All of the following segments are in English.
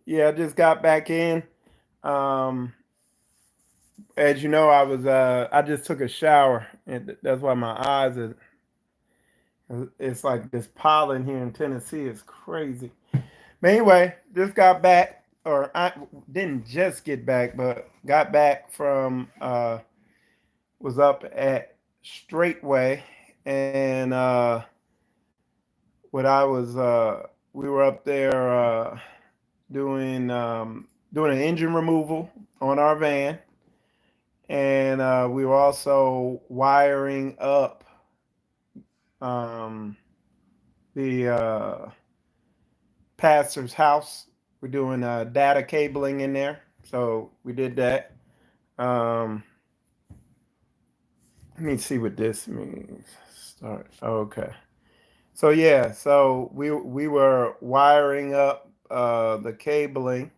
Yeah, I just got back in. Um, as you know, I just took a shower, and that's why my eyes are. It's like this pollen here in Tennessee is crazy. But anyway, just got back, or I didn't just get back, but got back from was up at Straightway, and what I was we were up there doing doing an engine removal on our van, and we were also wiring up um, the pastor's house. We're doing data cabling in there, so we did that. Um, Let me see what this means. Start. Okay. So yeah, so we were wiring up the cabling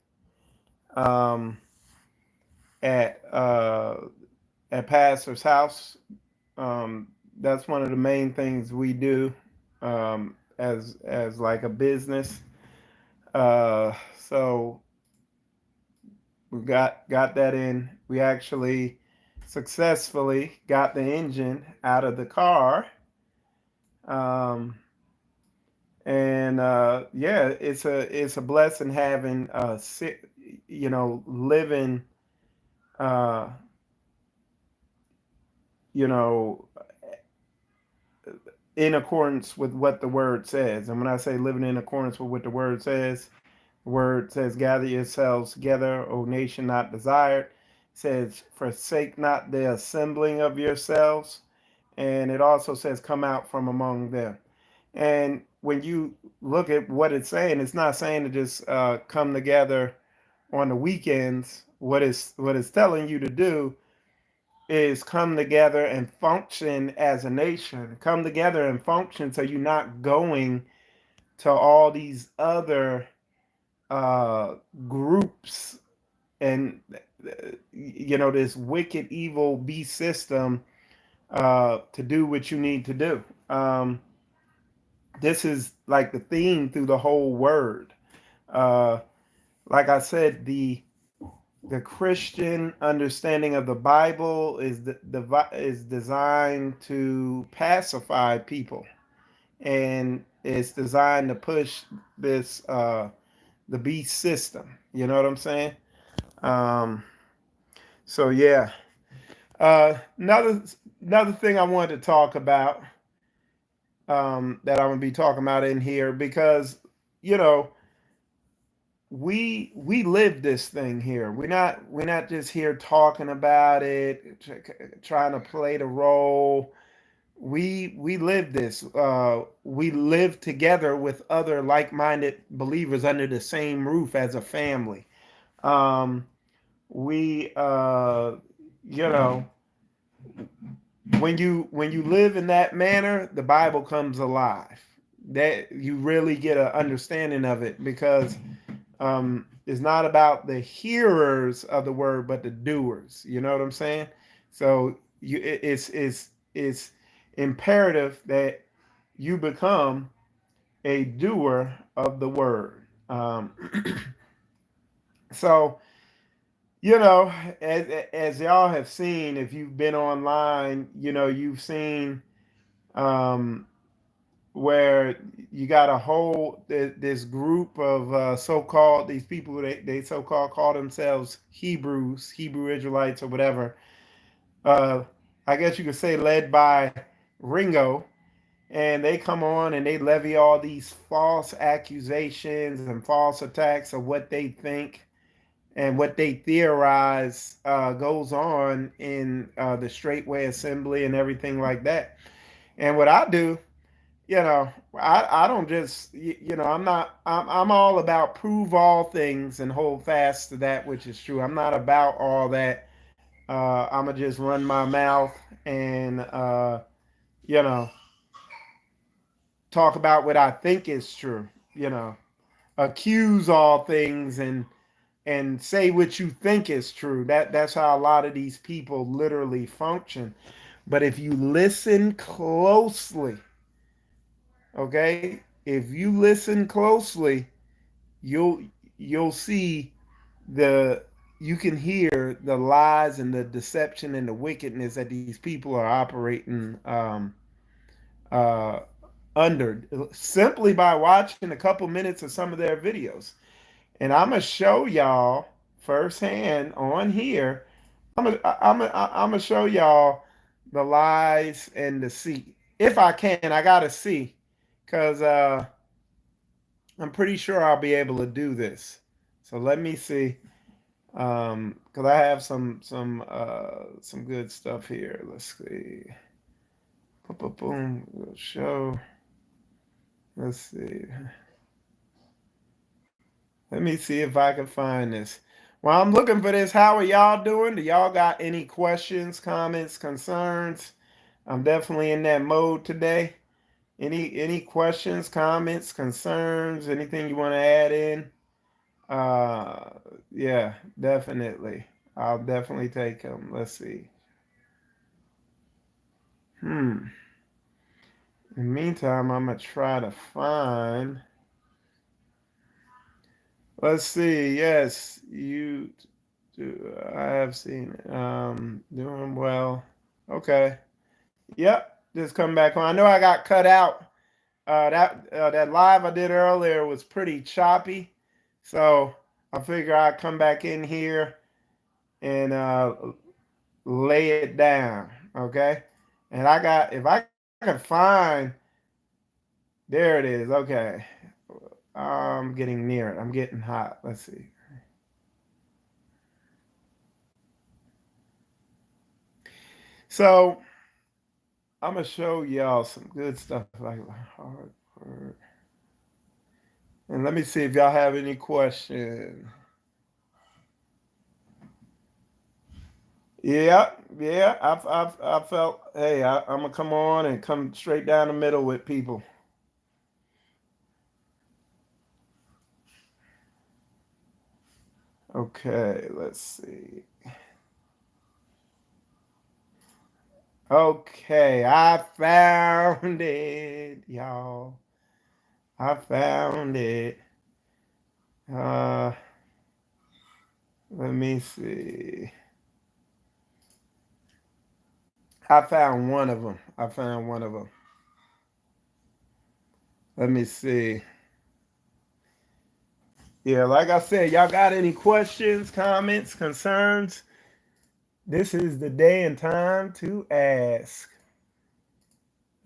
um, at uh, at pastor's house. Um, that's one of the main things we do as like a business. So we got that in. We actually successfully got the engine out of the car. Um, and yeah, it's a blessing having living uh, you know in accordance with what the word says. And when I say living in accordance with what the word says, gather yourselves together, O nation not desired. It says, forsake not the assembling of yourselves. And it also says, come out from among them. And when you look at what it's saying, it's not saying to just come together on the weekends. What it's telling you to do is come together and function as a nation. Come together and function so you're not going to all these other uh, groups and this wicked, evil beast system to do what you need to do. This is like the theme through the whole word. Uh, like I said, the Christian understanding of the Bible is designed to pacify people, and it's designed to push this the beast system. You know what I'm saying? Um, so yeah. Another thing I wanted to talk about that I'm gonna be talking about in here because you know we live this thing here. We're not just here talking about it, trying to play the role. We live this. We live together with other like-minded believers under the same roof as a family. Um, we you know when you live in that manner, the Bible comes alive. That you really get an understanding of it because it's not about the hearers of the word, but the doers. You know what I'm saying? So it's imperative that you become a doer of the word. So as y'all have seen, if you've been online, you've seen um, where you got a whole this group of so-called these people they so-called call themselves Hebrews, Hebrew Israelites or whatever. Uh, I guess you could say led by Ringo, and they come on and they levy all these false accusations and false attacks of what they think and what they theorize goes on in the Straitway Assembly and everything like that. And what I do, I don't just, I'm all about prove all things and hold fast to that which is true. I'm not about all that. I'm going to just run my mouth and, you know, talk about what I think is true, accuse all things and say what you think is true. That's how a lot of these people literally function. But if you listen closely, okay, if you listen closely, you'll you'll see the you can hear the lies and the deception and the wickedness that these people are operating uh, under simply by watching a couple minutes of some of their videos. And I'm gonna show y'all firsthand on here. I'm gonna show y'all the lies and deceit. If I can, I gotta see, cause I'm pretty sure I'll be able to do this. So let me see, cause I have some good stuff here. Let's see. Boom, boom, boom. We'll show. Let's see. Let me see if I can find this. While I'm looking for this, how are y'all doing? Do y'all got any questions, comments, concerns? I'm definitely in that mode today. Any questions, comments, concerns, anything you want to add in? Uh, yeah, definitely. I'll definitely take them. Let's see. In the meantime, I'm gonna try to find. Let's see. Yes, you do. I have seen it. Doing well. Okay. Yep. Just come back on. I know I got cut out. That live I did earlier was pretty choppy, so I figure I'd come back in here and lay it down. Okay. And I got if I can find there it is. Okay. I'm getting near it. I'm getting hot. Let's see. So I'm gonna show y'all some good stuff like hard work. And let me see if y'all have any questions. Yeah, yeah. I felt. Hey, I'm gonna come on and come straight down the middle with people. Okay, let's see. Okay, I found it, y'all. I found it. Uh, let me see. I found one of them. I found one of them. Let me see. Yeah, like I said, y'all got any questions, comments, concerns? This is the day and time to ask.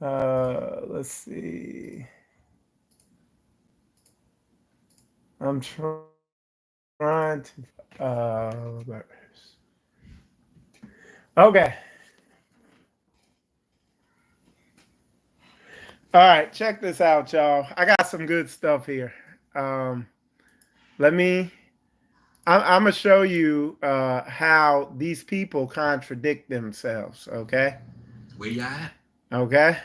Let's see. I'm trying to. Okay. All right, check this out, y'all. I got some good stuff here. Let me. I'm gonna show you how these people contradict themselves. Okay. Where you at? Okay.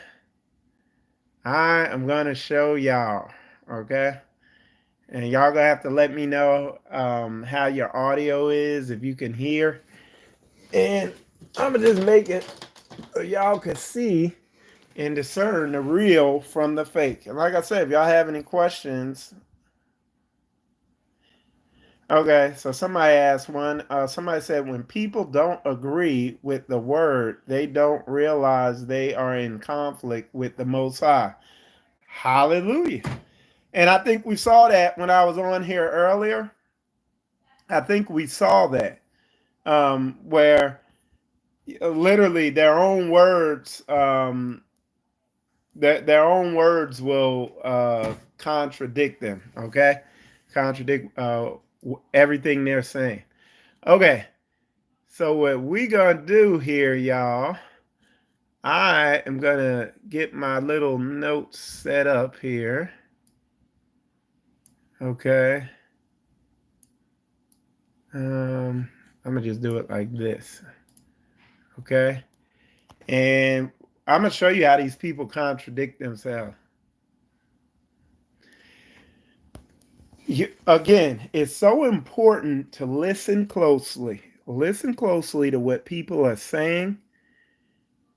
I am gonna show y'all. Okay. And y'all gonna have to let me know how your audio is, if you can hear. And I'm gonna just make it so y'all can see and discern the real from the fake. And like I said, if y'all have any questions, okay. So somebody asked one. Somebody said when people don't agree with the word, they don't realize they are in conflict with the Most High. Hallelujah. And I think we saw that when I was on here earlier. I think we saw that where literally their own words will contradict them. Okay, contradict everything they're saying. Okay, so what we gonna do here, y'all? I am gonna get my little notes set up here. Okay. I'm gonna just do it like this. Okay. And I'm gonna show you how these people contradict themselves. Again, it's so important to listen closely. Listen closely to what people are saying,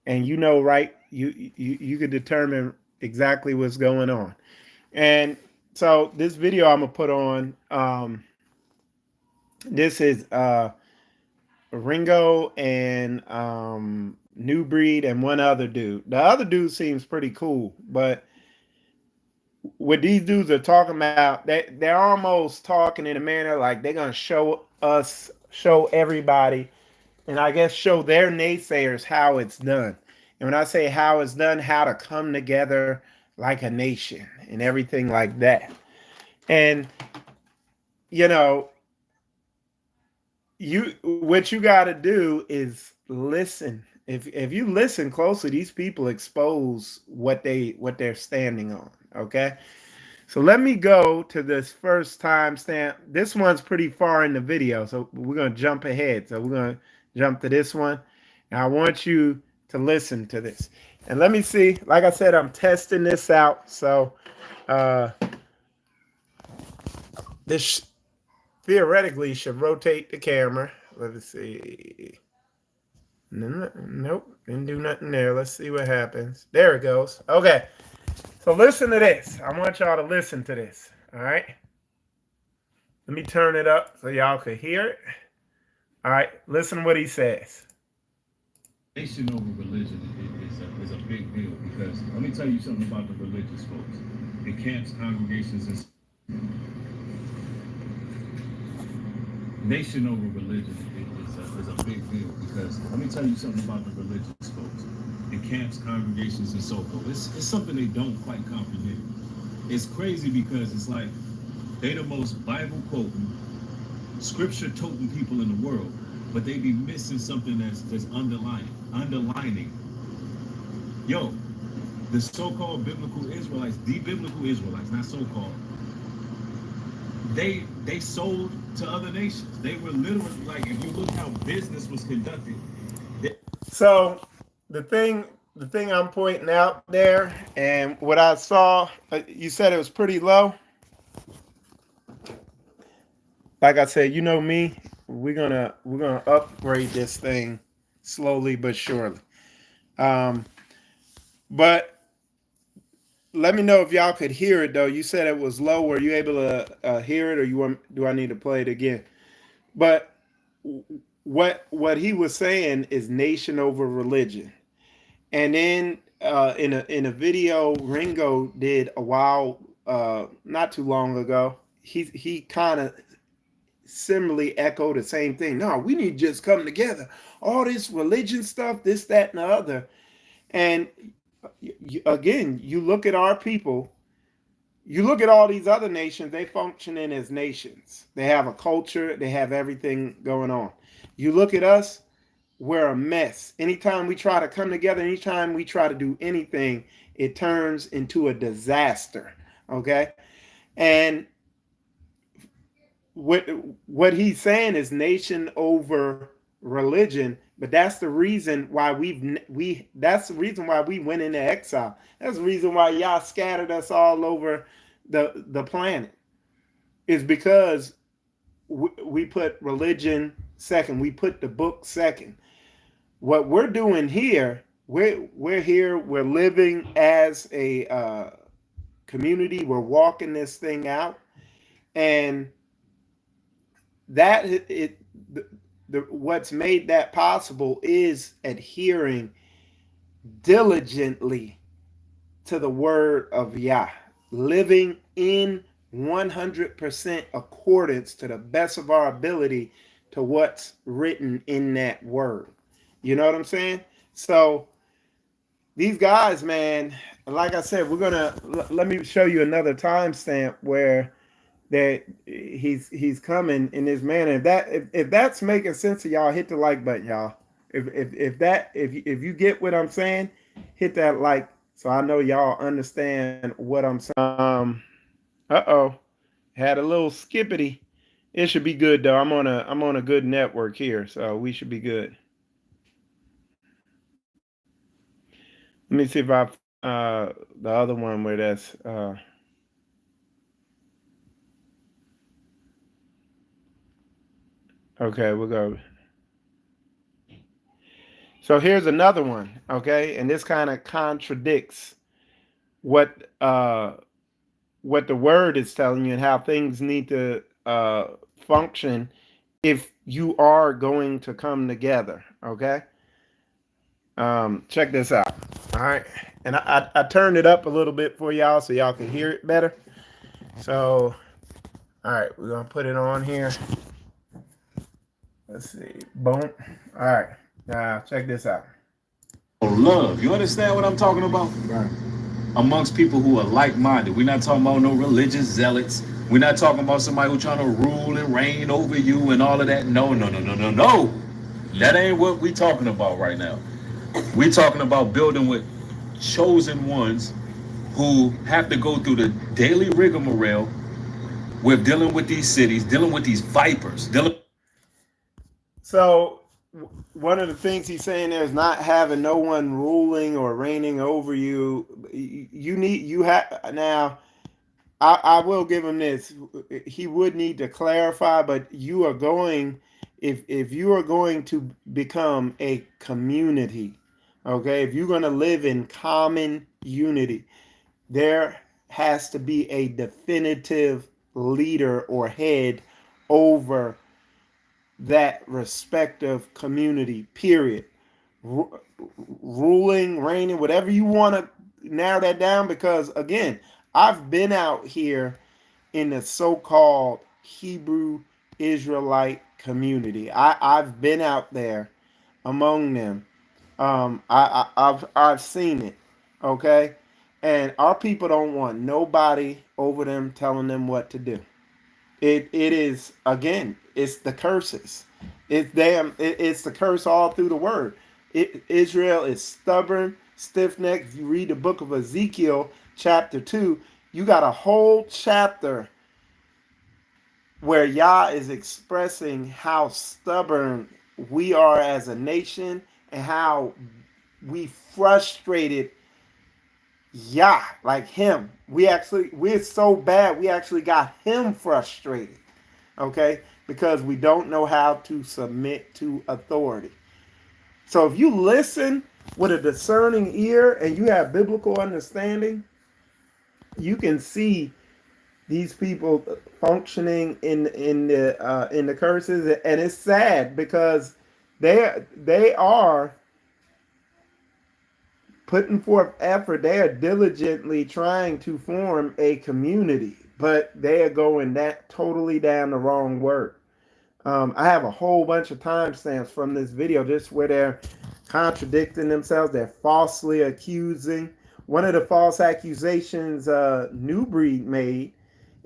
and you know, right? You can determine exactly what's going on. And So this video I'm gonna put on. This is Ringo and New Breed and one other dude. The other dude seems pretty cool, but what these dudes are talking about, they're almost talking in a manner like they're gonna show everybody, and I guess show their naysayers how it's done. And when I say how it's done, how to come together like a nation and everything like that. And you know, what you got to do is listen. If you listen closely, these people expose what they're standing on. Okay, so let me go to this first time stamp. This one's pretty far in the video, so we're gonna jump ahead. So we're gonna jump to this one, and I want you to listen to this. And let me see. Like I said, I'm testing this out. So uh, this theoretically should rotate the camera. Let's see. Nope, didn't do nothing there. Let's see what happens. There it goes. Okay, so listen to this. I want y'all to listen to this. All right. Let me turn it up so y'all can hear it. All right, listen to what he says. Nation over religion is a big deal because let me tell you something about the religious folks. In camps, congregations, and nation over religion is a big deal because let me tell you something about the religious folks. In camps, congregations, and so forth. It's something they don't quite comprehend. It's crazy because it's like they the most Bible quoting, scripture toting people in the world, but they be missing something that's underlining. Yo, the so-called biblical Israelites, the biblical Israelites, not so-called, they sold to other nations. They were literally like, if you look how business was conducted. So the thing, the thing I'm pointing out there, and what I saw, you said it was pretty low. Like I said, you know me, we're gonna upgrade this thing slowly but surely. Um, but let me know if y'all could hear it though. You said it was low. Were you able to hear it, or you want? Do I need to play it again? But what he was saying is nation over religion. And then in a video Ringo did a while, not too long ago, he kind of similarly echoed the same thing. No, we need to just come together. All this religion stuff, this, that, and the other. And again, you look at our people. You look at all these other nations, they functioning as nations. They have a culture, they have everything going on. You look at us, we're a mess. Anytime we try to come together, anytime we try to do anything, it turns into a disaster. Okay? And what what he's saying is nation over religion, but that's the reason why we that's the reason why we went into exile. That's the reason why y'all scattered us all over the planet. Is because we put religion second. We put the book second. What we're doing here, we're here. We're living as a community. We're walking this thing out, and that what's made that possible is adhering diligently to the word of Yah, living in 100% accordance to the best of our ability to what's written in that word. You know what I'm saying? So these guys, man, like I said, we're gonna let me show you another timestamp where that he's coming in this manner. If that's making sense to y'all, hit the like button, y'all. If you get what I'm saying, hit that like so I know y'all understand what I'm saying. Uh-oh. Had a little skippity. It should be good though. I'm on a good network here, so we should be good. Let me see if I the other one where that's okay, we'll go. So here's another one, okay? And this kind of contradicts what what the word is telling you and how things need to function if you are going to come together. Okay. Check this out. All right. And I turned it up a little bit for y'all so y'all can hear it better. So, all right, we're going to put it on here. Let's see. Boom. All right. Now, check this out. Love. You understand what I'm talking about? Right. Amongst people who are like-minded. We're not talking about no religious zealots. We're not talking about somebody who's trying to rule and reign over you and all of that. No, no, no, no, no, no. That ain't what we're talking about right now. We're talking about building with chosen ones who have to go through the daily rigmarole with dealing with these cities, dealing with these vipers, dealing. So, one of the things he's saying there is not having no one ruling or reigning over you. You have now. I will give him this. He would need to clarify, but you are going, if you are going to become a community, okay, if you're going to live in common unity, there has to be a definitive leader or head over that respective community, period. Ruling, reigning, whatever you want to narrow that down, because again, I've been out here in the so-called Hebrew Israelite community. I've been out there among them. I've seen it. Okay, and our people don't want nobody over them telling them what to do. It is, again, it's the curses. It's the curse all through the word. Israel is stubborn, stiff-necked. If you read the book of Ezekiel chapter 2, you got a whole chapter where Yah is expressing how stubborn we are as a nation and how we frustrated Yah, like him. We're so bad, we actually got him frustrated, okay? Because we don't know how to submit to authority. So if you listen with a discerning ear and you have biblical understanding, you can see these people functioning in the curses, and it's sad because they are putting forth effort. They are diligently trying to form a community, but they are going that totally down the wrong word. I have a whole bunch of timestamps from this video just where they're contradicting themselves. They're falsely accusing. One of the false accusations New Breed made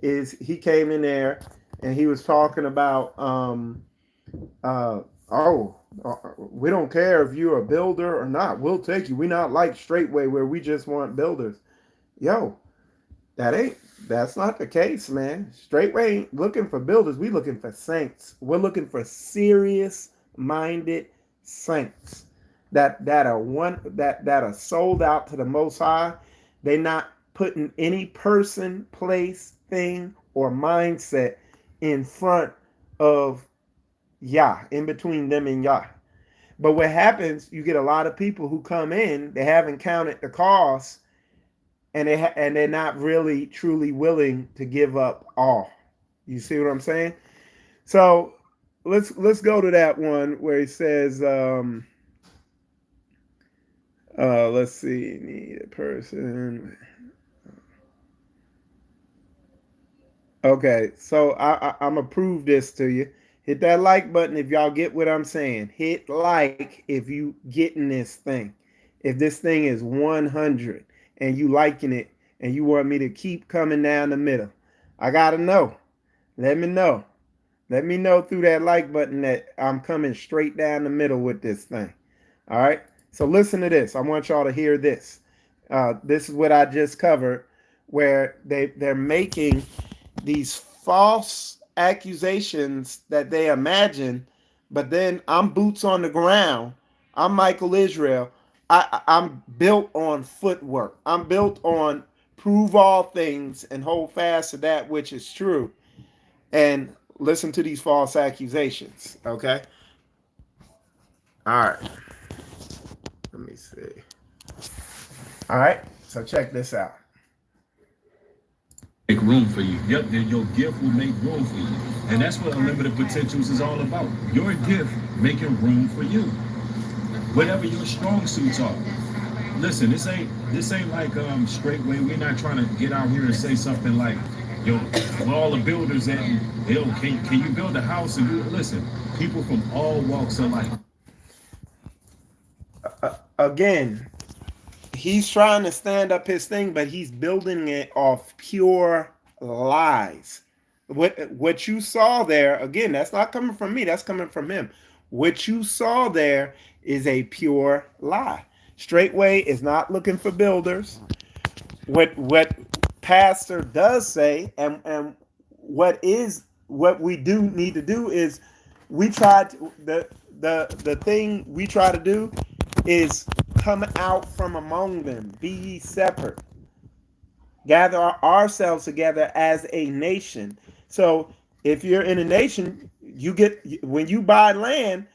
is he came in there and he was talking about, we don't care if you're a builder or not. We'll take you. We're not like Straightway where we just want builders. Yo, that's not the case, man. Straightway ain't looking for builders. We looking for saints. We're looking for serious minded saints that are sold out to the Most High. They not putting any person, place, thing, or mindset in front of Yah, in between them and Yah. But what happens, you get a lot of people who come in, they haven't counted the cost, and they're not really truly willing to give up all. You see what I'm saying? So let's go to that one where he says, let's see, need a person. Okay, so I'm gonna prove this to you. Hit that like button if y'all get what I'm saying. Hit like if you getting this thing. If this thing is 100 and you liking it and you want me to keep coming down the middle, I gotta know. Let me know. Let me know through that like button that I'm coming straight down the middle with this thing. All right. So listen to this. I want y'all to hear this. This is what I just covered, where they're making these false accusations that they imagine, but then I'm boots on the ground. I'm Michael Israel. I'm built on footwork. I'm built on prove all things and hold fast to that which is true. And listen to these false accusations. Okay. All right. Let me see. All right. So check this out. make room for you. Yep, then your gift will make room for you. And that's what unlimited potentials is all about. Your gift making room for you. Whatever your strong suits are. Listen, this ain't like straightway. We're not trying to get out here and say something like, yo, where all the builders at, yo, can you build a house and listen, people from all walks of life. Again, he's trying to stand up his thing, but he's building it off pure lies. What you saw there, again, that's not coming from me, that's coming from him. What you saw there is a pure lie. Straightway is not looking for builders. What pastor does say, and what we do need to do is we try to the thing we try to do is come out from among them, be ye separate, gather ourselves together as a nation. So if you're in a nation, you get, when you buy land,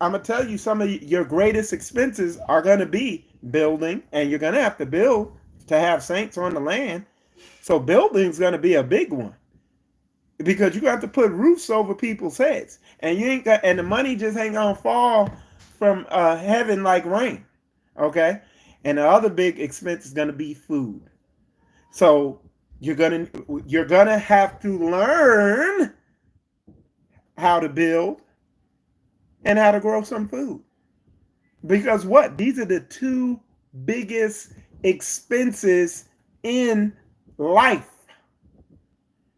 I'm gonna tell you some of your greatest expenses are gonna be building, and you're gonna have to build to have saints on the land. So building's gonna be a big one because you got to put roofs over people's heads, and you ain't got, and the money just ain't gonna fall from heaven like rain. Okay, and the other big expense is gonna be food. So you're gonna have to learn how to build and how to grow some food. Because what? These are the two biggest expenses in life.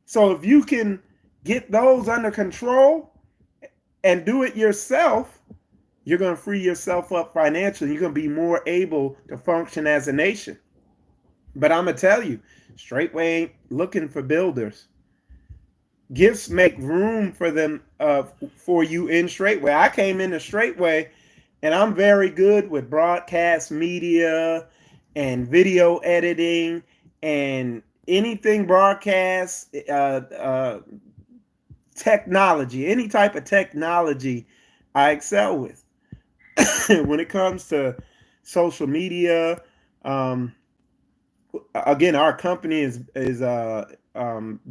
So if you can get those under control and do it yourself, you're going to free yourself up financially. You're going to be more able to function as a nation. But I'm going to tell you, Straitway ain't looking for builders. Gifts make room for them, for you in Straitway. I came into Straitway, and I'm very good with broadcast media and video editing and anything broadcast, technology, any type of technology I excel with. When it comes to social media, again, our company is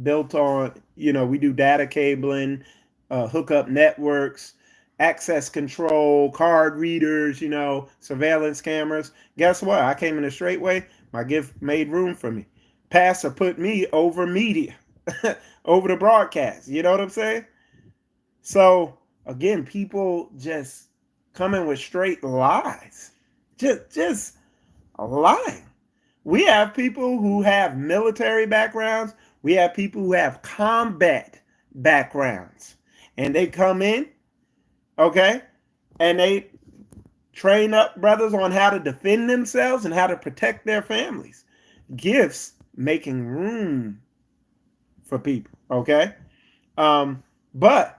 built on, we do data cabling, hookup networks, access control, card readers, surveillance cameras. Guess what? I came in a Straitway. My gift made room for me. Pastor put me over media, over the broadcast. You know what I'm saying? So again, people just coming with straight lies, just lying. We have people who have military backgrounds. We have people who have combat backgrounds, and they come in, okay, and they train up brothers on how to defend themselves and how to protect their families. Gifts making room for people, okay? But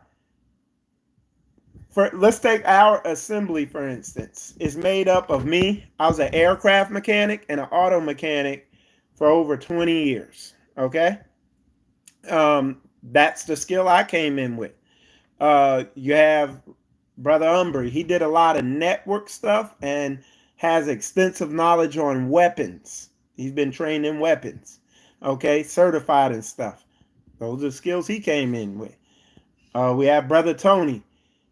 let's take our assembly, for instance. It's made up of me. I was an aircraft mechanic and an auto mechanic for over 20 years, okay? That's the skill I came in with. You have Brother Umbry. He did a lot of network stuff and has extensive knowledge on weapons. He's been trained in weapons, okay? Certified and stuff. Those are skills he came in with. We have Brother Tony.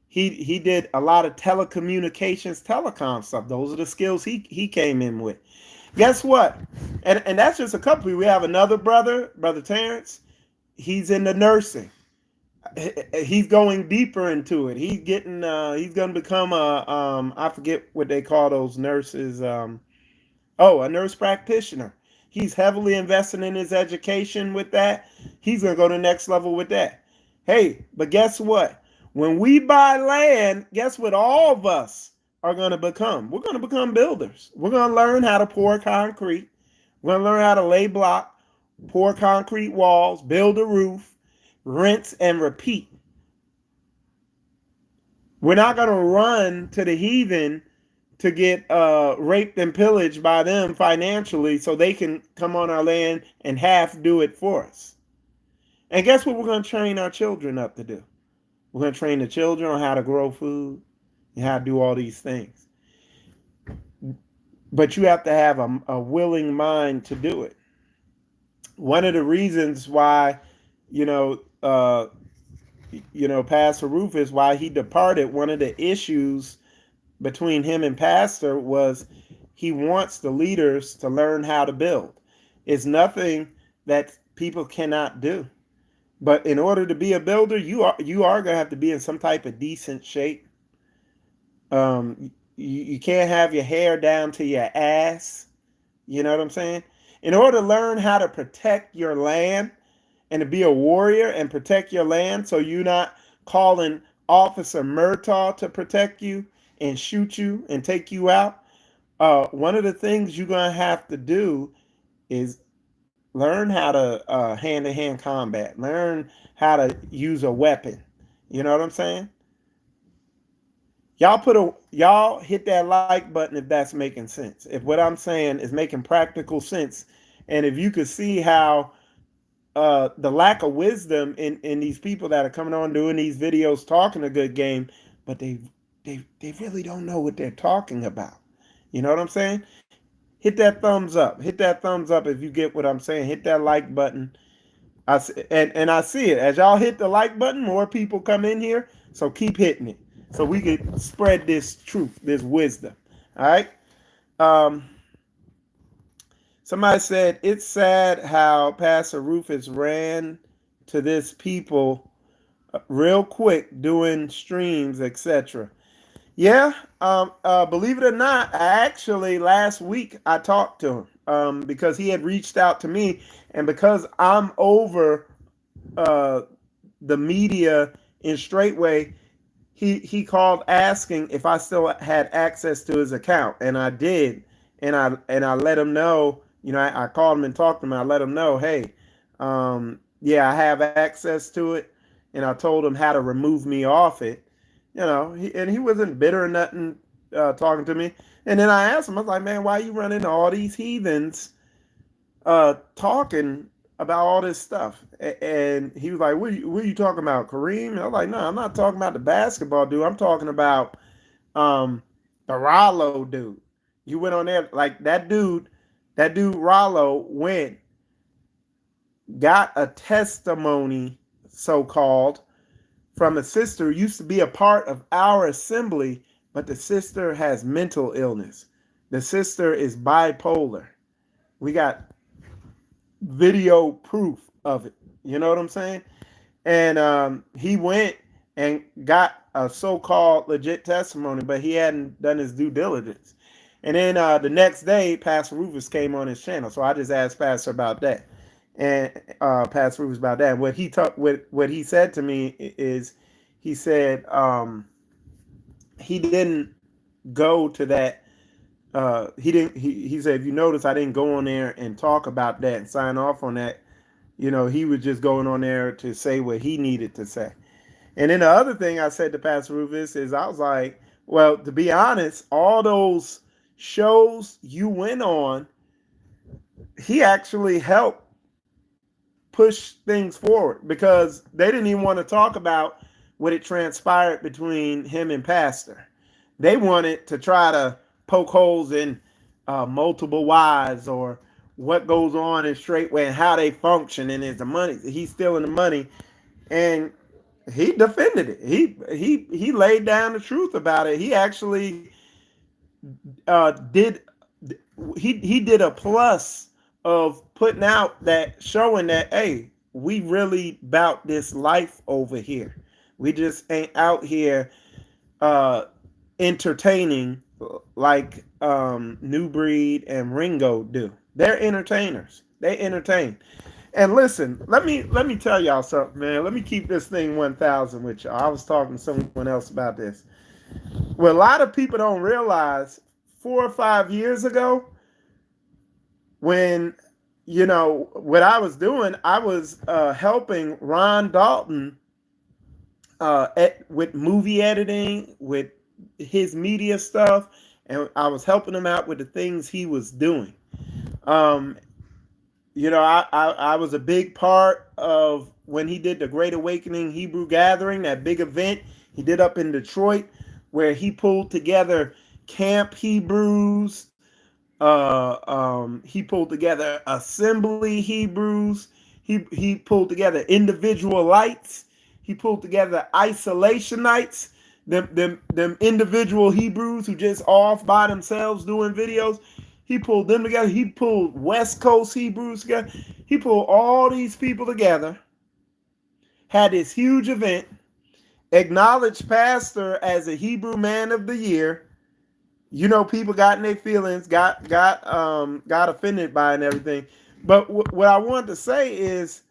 He did a lot of telecommunications, telecom stuff. Those are the skills he came in with. Guess what? And that's just a couple. We have another brother, Brother Terrence. He's in the nursing. He's going deeper into it. He's getting. He's going to become a. I forget what they call those nurses. A nurse practitioner. He's heavily invested in his education with that. He's going to go to the next level with that. Hey, but guess what? When we buy land, guess what all of us are going to become? We're going to become builders. We're going to learn how to pour concrete. We're going to learn how to lay block, pour concrete walls, build a roof, rinse and repeat. We're not going to run to the heathen to get raped and pillaged by them financially so they can come on our land and half do it for us. And guess what we're going to train our children up to do? We're going to train the children on how to grow food and how to do all these things. But you have to have a willing mind to do it. one of the reasons why, you know, uh, Pastor Rufus, why he departed, one of the issues between him and Pastor was he wants the leaders to learn how to build. It's nothing that people cannot do. But in order to be a builder, you are gonna have to be in some type of decent shape. You can't have your hair down to your ass. You know what I'm saying? In order to learn how to protect your land and to be a warrior and protect your land, so you're not calling Officer Murtaugh to protect you and shoot you and take you out. One of the things you're gonna have to do is learn how to hand-to-hand combat. Learn how to use a weapon. You know what I'm saying? Y'all hit that like button if that's making sense. If what I'm saying is making practical sense, and if you could see how the lack of wisdom in these people that are coming on doing these videos talking a good game, but they really don't know what they're talking about. You know what I'm saying? Hit that thumbs up. Hit that thumbs up if you get what I'm saying. Hit that like button. And I see it. As y'all hit the like button, more people come in here. So keep hitting it. So we can spread this truth, this wisdom. All right. Um, Somebody said it's sad how Pastor Rufus ran to this people real quick doing streams, etc. Yeah, believe it or not, actually last week I talked to him because he had reached out to me, and because I'm over the media in Straitway, he called asking if I still had access to his account, and I did, and I let him know. I called him and talked to him. I let him know, hey, yeah, I have access to it, and I told him how to remove me off it. And he wasn't bitter or nothing talking to me. And then I asked him, I was like, man, why are you running to all these heathens talking about all this stuff? And he was like, what are you talking about, Kareem? And I was like, no, I'm not talking about the basketball dude. I'm talking about the Rollo dude. You went on there, like that dude Rollo went, got a testimony, so-called, from a sister who used to be a part of our assembly, but the sister has mental illness. The sister is bipolar. We got video proof of it. You know what I'm saying? And he went and got a so-called legit testimony, but he hadn't done his due diligence. And then the next day, Pastor Rufus came on his channel. So I just asked Pastor about that. And Pastor Rufus about that. What he said to me is, he said he didn't go to that. He said, if you notice, I didn't go on there and talk about that and sign off on that. He was just going on there to say what he needed to say. And then the other thing I said to Pastor Rufus is, I was like, well, to be honest, all those shows you went on, he actually helped push things forward, because they didn't even want to talk about what it transpired between him and Pastor. They wanted to try to poke holes in multiple wives, or what goes on in Straitway and how they function, and is the money, he's stealing the money. And he defended it. He laid down the truth about it. He actually did a plus of putting out that, showing that, hey, we really bout this life over here. We just ain't out here entertaining like New Breed and Ringo do. They're entertainers. They entertain. And listen, let me tell y'all something, man. Let me keep this thing 1,000 with y'all. I was talking to someone else about this. What a lot of people don't realize, 4 or 5 years ago, when, what I was doing, I was helping Ron Dalton with movie editing, with his media stuff, and I was helping him out with the things he was doing. I was a big part of when he did the Great Awakening Hebrew Gathering, that big event he did up in Detroit, where he pulled together camp Hebrews, He pulled together assembly Hebrews. He pulled together individual lights. He pulled together isolationites. Them individual Hebrews who just off by themselves doing videos. He pulled them together. He pulled West Coast Hebrews together. He pulled all these people together. Had this huge event. Acknowledged Pastor as a Hebrew Man of the Year. You know, people got in their feelings, got offended by it and everything. But what I wanted to say is,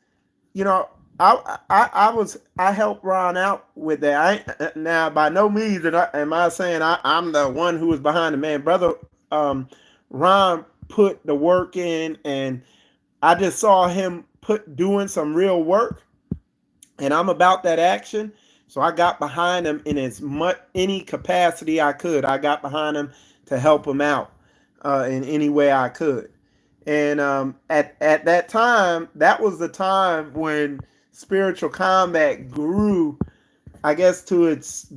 you know, I helped Ron out with that. Now by no means am I saying I'm the one who was behind the man, brother. Ron put the work in, and I just saw him doing some real work, and I'm about that action. So I got behind him in as much any capacity I could. I got behind him to help him out in any way I could. And at that time, that was the time when spiritual combat grew, I guess, to its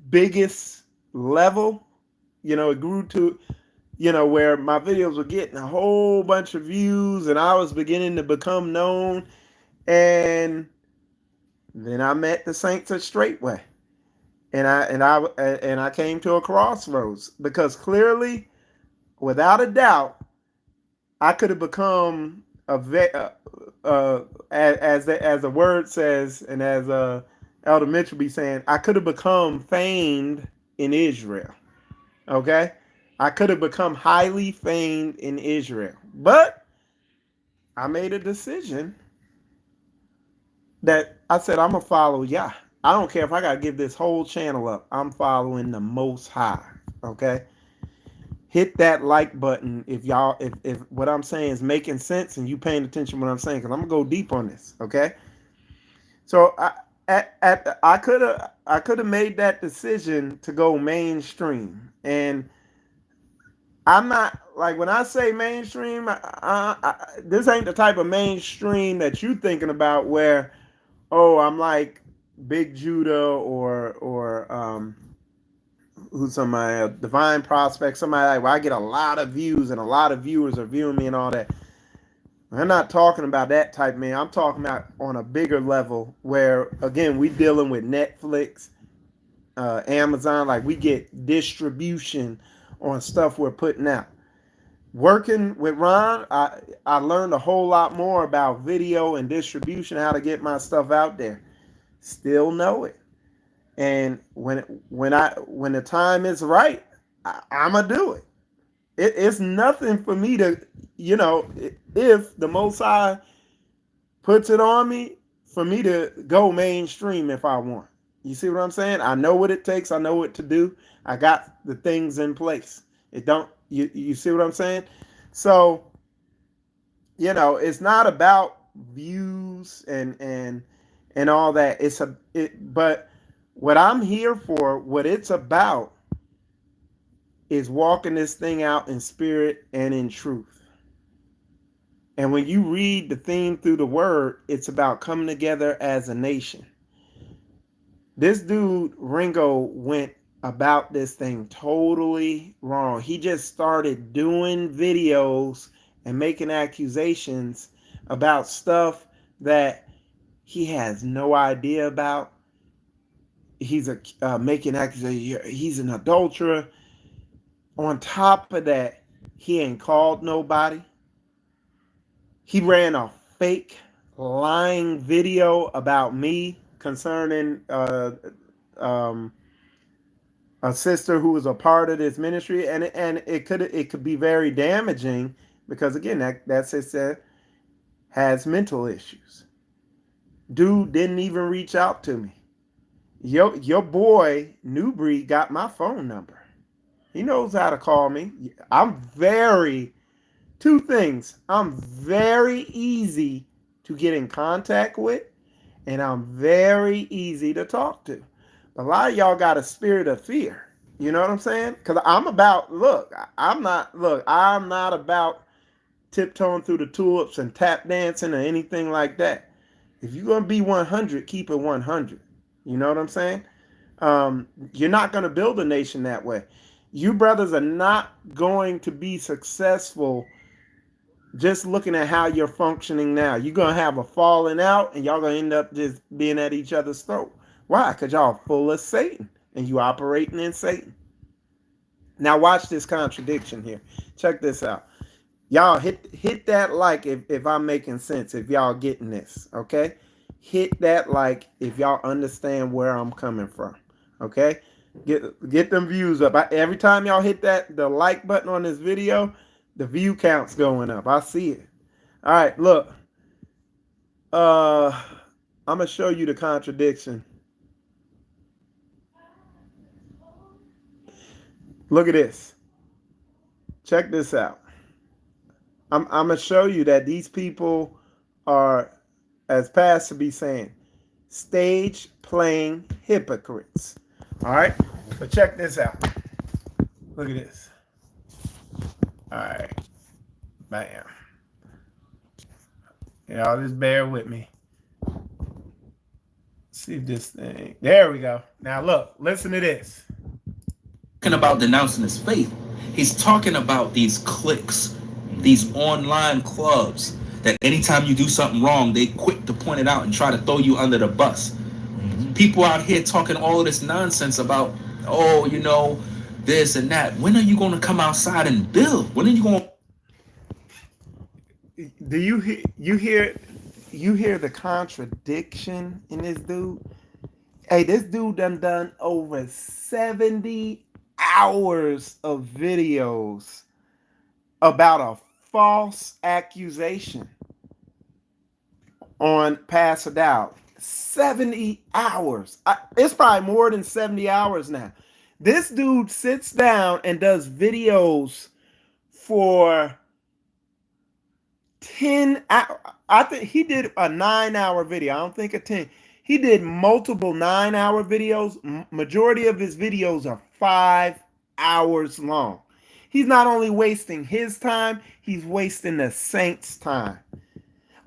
biggest level. You know, it grew to, you know, where my videos were getting a whole bunch of views, and I was beginning to become known. And then I met the saints at Straitway, and I came to a crossroads, because clearly, without a doubt, I could have become as the word says, and as Elder Mitchell be saying, I could have become famed in Israel. Okay, I could have become highly famed in Israel, but I made a decision that I said, I'm gonna follow Yah. I don't care if I gotta give this whole channel up. I'm following the Most High. Okay. Hit that like button if y'all if what I'm saying is making sense and you paying attention to what I'm saying, because I'm gonna go deep on this. Okay. So I could have made that decision to go mainstream, and I'm not, like, when I say mainstream, this ain't the type of mainstream that you thinking about, where, oh, I'm like Big Judah or who's somebody, Divine Prospect, somebody like, where I get a lot of views and a lot of viewers are viewing me and all that. I'm not talking about that type, man. I'm talking about on a bigger level, where, again, we dealing with Netflix, Amazon, like, we get distribution on stuff we're putting out. Working with Ron, I learned a whole lot more about video and distribution, how to get my stuff out there. Still know it. And when the time is right, I'm gonna do it. It's nothing for me to, you know, if the Most High puts it on me, for me to go mainstream if I want. You see what I'm saying? I know what it takes. I know what to do. I got the things in place. You see what I'm saying? So, you know, it's not about views and all that. But what I'm here for, what it's about, is walking this thing out in spirit and in truth. And when you read the theme through the word, it's about coming together as a nation. This dude, Ringo, went about this thing totally wrong. He just started doing videos and making accusations about stuff that he has no idea about. He's making accusations. He's an adulterer. On top of that, he ain't called nobody. He ran a fake lying video about me concerning a sister who was a part of this ministry, and it could be very damaging, because, again, that sister has mental issues. Dude didn't even reach out to me. Your boy Newbury got my phone number. He knows how to call me. Two things. I'm very easy to get in contact with, and I'm very easy to talk to. A lot of y'all got a spirit of fear. You know what I'm saying? Because I'm not about tiptoeing through the tulips and tap dancing or anything like that. If you're going to be 100, keep it 100. You know what I'm saying? You're not going to build a nation that way. You brothers are not going to be successful just looking at how you're functioning now. You're going to have a falling out and y'all going to end up just being at each other's throat. Why? Because y'all full of Satan and you operating in Satan. Now watch this contradiction here. Check this out. Y'all hit that like if I'm making sense, if y'all getting this, okay? Hit that like if y'all understand where I'm coming from, okay? Get them views up. Every time y'all hit the like button on this video, the view count's going up. I see it. All right, look. I'm gonna show you the contradiction. Look at this. Check this out. I'm gonna show you that these people are, as Pastor be saying, stage playing hypocrites. All right, but check this out. Look at this. All right, bam. Y'all just bear with me. See if this thing. There we go. Now look, listen to this. Talking about denouncing his faith. He's talking about these cliques, these online clubs that anytime you do something wrong, they quick to point it out and try to throw you under the bus. Mm-hmm. People out here talking all of this nonsense about, oh, you know, this and that. When are you going to come outside and build? When are you going to... Do you hear the contradiction in this dude? Hey, this dude done over 70 hours of videos about a false accusation on Pastor Dowd. 70 hours. It's probably more than 70 hours now. This dude sits down and does videos for 10 hours. I think he did a 9-hour video. I don't think a 10. He did multiple 9-hour videos. Majority of his videos are 5 hours long. He's not only wasting his time, he's wasting the saints' time.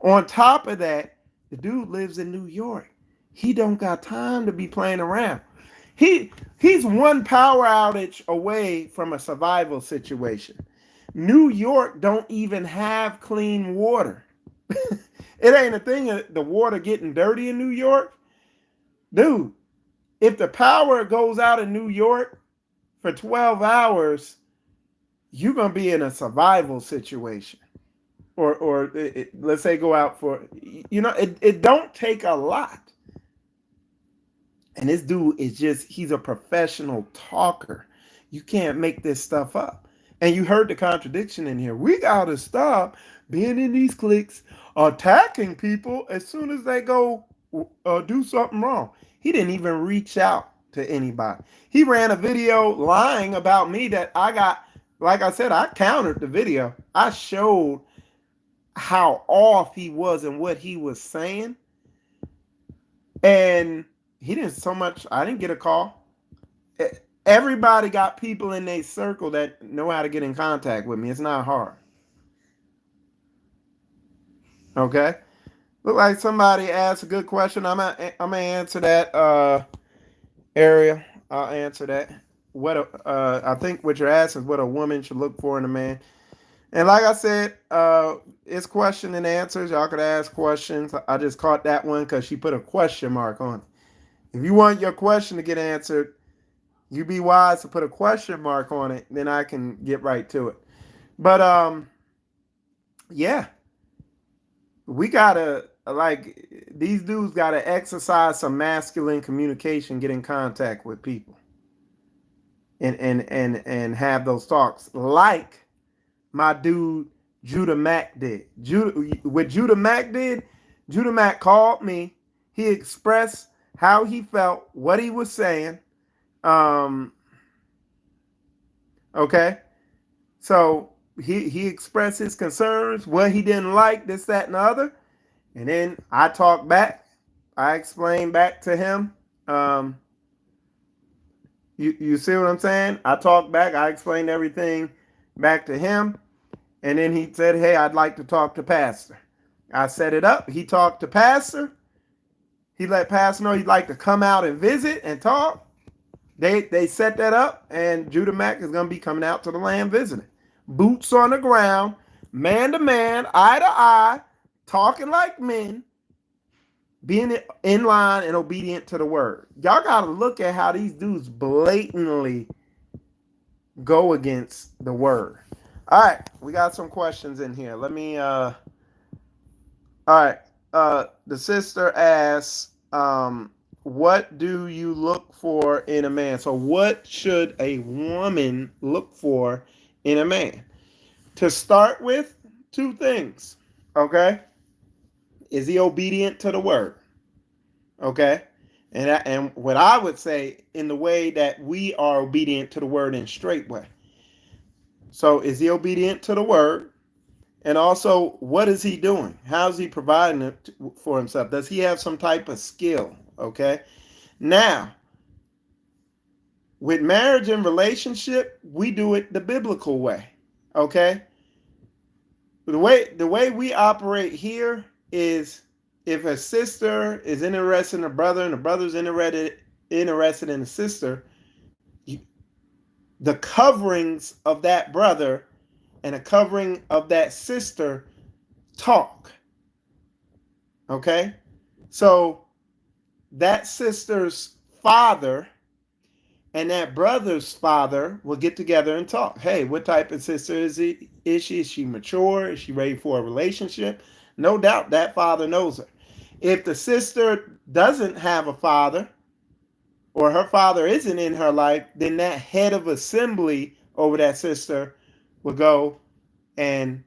On top of that, the dude lives in New York. He don't got time to be playing around. He's one power outage away from a survival situation. New York don't even have clean water. It ain't a thing of the water getting dirty in New York. Dude, if the power goes out in New York for 12 hours, you're going to be in a survival situation. Or let's say go out for, it don't take a lot. And this dude is he's a professional talker. You can't make this stuff up. And you heard the contradiction in here. We got to stop being in these cliques, attacking people as soon as they go do something wrong. He didn't even reach out to anybody. He ran a video lying about me that I got, like I said, I countered the video. I showed how off he was and what he was saying. And he didn't so much, I didn't get a call. Everybody got people in their circle that know how to get in contact with me. It's not hard. Okay. Look like somebody asked a good question. I'm gonna answer that, Ariel. I'll answer that. I think what you're asking is what a woman should look for in a man. And like I said, it's question and answers. Y'all could ask questions. I just caught that one because she put a question mark on it. If you want your question to get answered, you be wise to put a question mark on it. Then I can get right to it. But yeah, we gotta these dudes gotta exercise some masculine communication, get in contact with people, and have those talks like my dude Judah Mack did. Judah Mack called me. He expressed how he felt, what he was saying. Okay. So he expressed his concerns, what he didn't like, this, that, and the other. And then I talked back. I explained back to him. You see what I'm saying? I talked back. I explained everything back to him. And then he said, hey, I'd like to talk to Pastor. I set it up. He talked to Pastor. He let Pastor know he'd like to come out and visit and talk. They set that up, and Judah Mack is going to be coming out to the land visiting. Boots on the ground, man to man, eye to eye, talking like men, being in line and obedient to the word. Y'all got to look at how these dudes blatantly go against the word. All right, we got some questions in here. Let me all right. The sister asks, what do you look for in a man? So what should a woman look for in a man? To start with, two things. Okay? Is he obedient to the word? Okay? And what I would say, in the way that we are obedient to the word in Straitway. So is he obedient to the word? And also, what is he doing? How is he providing it for himself? Does he have some type of skill? Okay. Now, with marriage and relationship, we do it the biblical way. Okay. The way we operate here is, if a sister is interested in a brother and a brother's interested in a sister, the coverings of that brother and a covering of that sister talk. Okay? So that sister's father and that brother's father will get together and talk. Hey, what type of sister is he? Is she? Is she mature? Is she ready for a relationship? No doubt that father knows her. If the sister doesn't have a father, or her father isn't in her life, then that head of assembly over that sister will go and,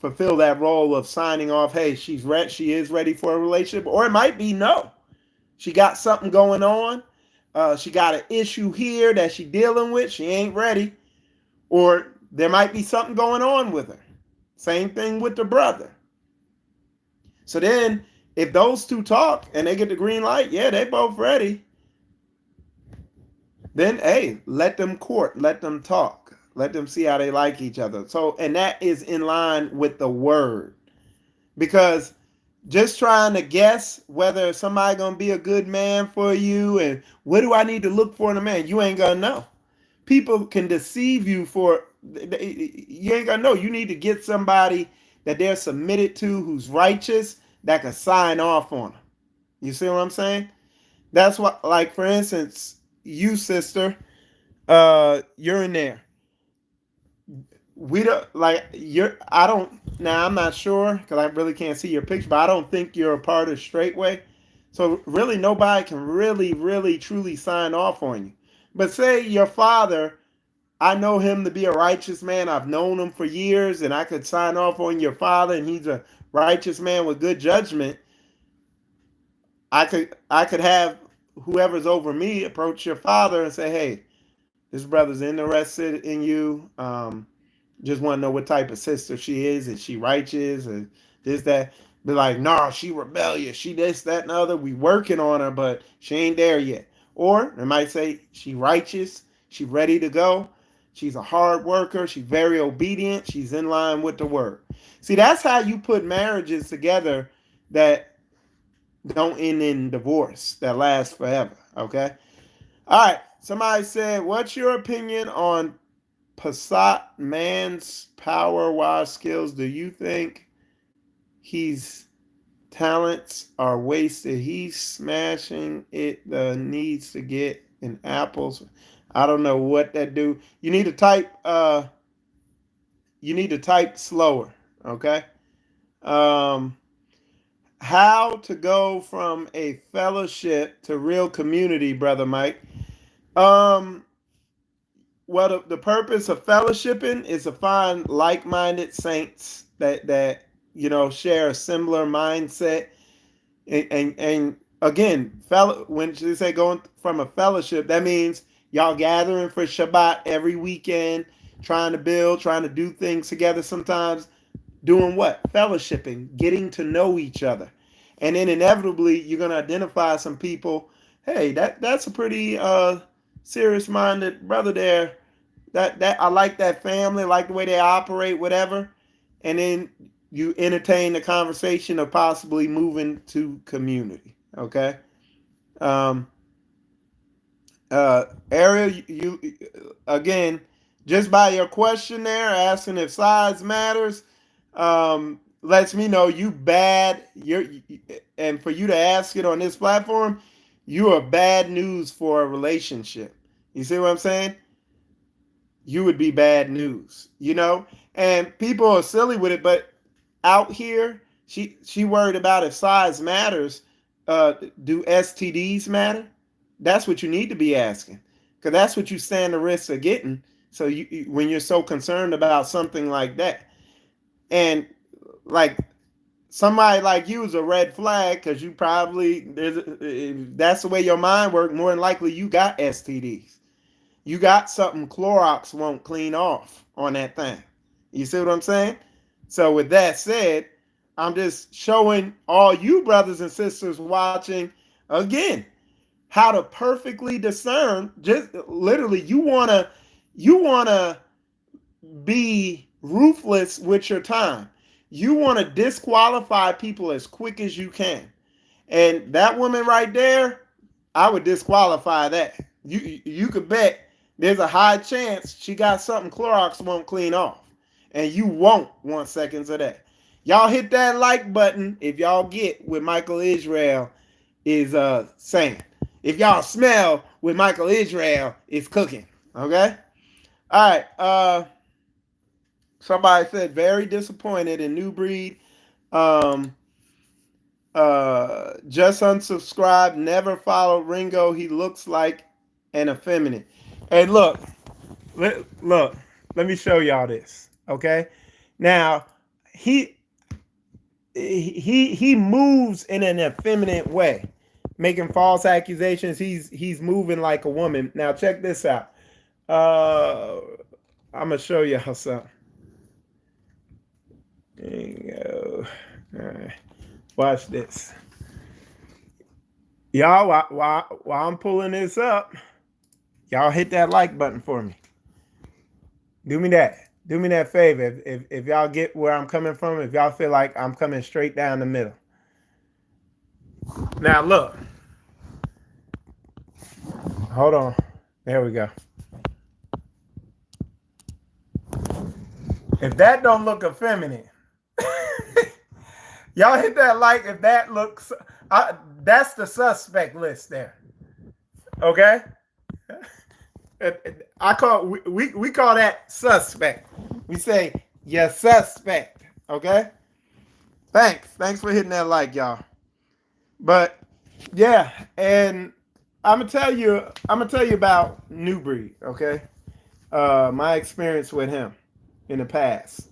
fulfill that role of signing off. Hey, she is ready for a relationship. Or it might be no. She got something going on. She got an issue here that she's dealing with. She ain't ready. Or there might be something going on with her. Same thing with the brother. So then, if those two talk and they get the green light, yeah, they both ready. Then, hey, let them court, let them talk, let them see how they like each other. So, and that is in line with the word, because just trying to guess whether somebody gonna be a good man for you and what do I need to look for in a man, you ain't gonna know. People can deceive you you ain't gonna know. You need to get somebody that they're submitted to, who's righteous, that can sign off on them. You see what I'm saying? That's what, like, for instance, you, sister, you're in there. We don't like you're. I don't. Now I'm not sure because I really can't see your picture, but I don't think you're a part of Straitway. So really, nobody can really, truly sign off on you. But say your father, I know him to be a righteous man. I've known him for years, and I could sign off on your father, and he's a righteous man with good judgment. I could have whoever's over me approach your father and say, "Hey, this brother's interested in you. Just want to know what type of sister she is. Is she righteous or this, that?" Be like, "Nah, she rebellious. She this, that, and other. We working on her, but she ain't there yet." Or they might say, "She righteous. She ready to go. She's a hard worker. She's very obedient. She's in line with the word." See, that's how you put marriages together that don't end in divorce, that lasts forever. Okay. All right. Somebody said, "What's your opinion on Passat man's power wise skills? Do you think his talents are wasted? He's smashing it. Needs to get in apples." I don't know what that do. You need to type. You need to type slower. Okay. How to go from a fellowship to real community, brother Mike? Um, well, the purpose of fellowshipping is to find like-minded saints that share a similar mindset, and again, when they say going from a fellowship, that means y'all gathering for Shabbat every weekend, trying to build, trying to do things together. Sometimes doing what? Fellowshipping, getting to know each other, and then inevitably you're gonna identify some people. Hey, that's a pretty serious-minded brother there. That I like that family, like the way they operate, whatever. And then you entertain the conversation of possibly moving to community. Okay. Ariel, you again, just by your question there, asking if size matters, lets me know you bad. And for you to ask it on this platform, you are bad news for a relationship. You see what I'm saying? You would be bad news, And people are silly with it, but out here, she worried about if size matters. Do STDs matter? That's what you need to be asking, because that's what you stand the risk of getting. So when you're so concerned about something like that, and like somebody like you is a red flag, because you probably if that's the way your mind works. More than likely, you got STDs. You got something Clorox won't clean off on that thing. You see what I'm saying? So with that said, I'm just showing all you brothers and sisters watching again how to perfectly discern. Just literally, you wanna be ruthless with your time. You want to disqualify people as quick as you can. And that woman right there, I would disqualify that. You could bet there's a high chance she got something Clorox won't clean off. And you won't want seconds of that. Y'all hit that like button if y'all get what Michael Israel is saying. If y'all smell what Michael Israel is cooking. Okay? All right. Somebody said very disappointed in New Breed. Just unsubscribed, never followed Ringo. He looks like an effeminate. Hey, look, let me show y'all this. Okay, now he moves in an effeminate way, making false accusations. He's moving like a woman. Now check this out. I'm gonna show y'all something. There you go. All right. Watch this. Y'all, while I'm pulling this up, y'all hit that like button for me. Do me that. Do me that favor. If y'all get where I'm coming from, if y'all feel like I'm coming straight down the middle. Now look. Hold on. There we go. If that don't look effeminate, y'all hit that like if that looks. That's the suspect list there. Okay. I call we call that suspect. We say yes, suspect. Okay. Thanks for hitting that like, y'all. But yeah, and I'm gonna tell you about New Breed. Okay. My experience with him in the past.